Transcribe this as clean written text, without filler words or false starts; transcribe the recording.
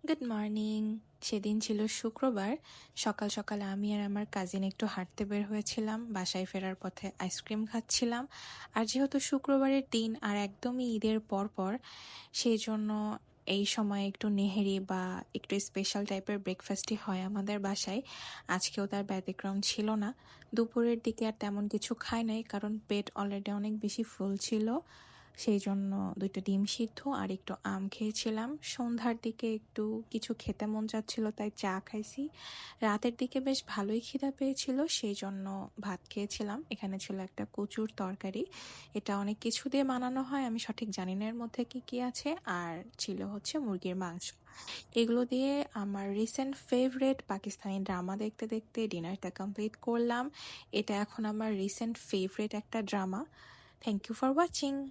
Good morning. সেদিন ছিল শুক্রবার। সকাল সকাল আমি আর আমার কাজিন একটু হাঁটতে বের হয়েছিলাম। বাসায় ফেরার পথে আইসক্রিম খাচ্ছিলাম। আর যেহেতু শুক্রবারের দিন আর একদমই ঈদের পর সেই জন্য এই সময় একটু নেহেরি বা একটু স্পেশাল টাইপের ব্রেকফাস্টই হয় আমাদের বাসায়। আজকেও তার ব্যতিক্রম ছিল না। দুপুরের দিকে আর তেমন কিছু খাই নাই, কারণ পেট অলরেডি অনেক বেশি ফুল ছিল। সেই জন্য 2টা ডিম সিদ্ধ আর একটু আম খেয়েছিলাম। সন্ধ্যার দিকে একটু কিছু খেতে মন চাচ্ছিল, তাই চা খাইছি। রাতের দিকে বেশ ভালোই খিদা পেয়েছিল, সেই জন্য ভাত খেয়েছিলাম। এখানে ছিল একটা কচুর তরকারি। এটা অনেক কিছু দিয়ে বানানো হয়, আমি সঠিক জানি না এর মধ্যে কি কি আছে। আর ছিল হচ্ছে মুরগির মাংস। এগুলো দিয়ে আমার রিসেন্ট ফেভারেট পাকিস্তানি ড্রামা দেখতে দেখতে ডিনারটা কমপ্লিট করলাম। এটা এখন আমার রিসেন্ট ফেভারেট একটা drama. Thank you for watching.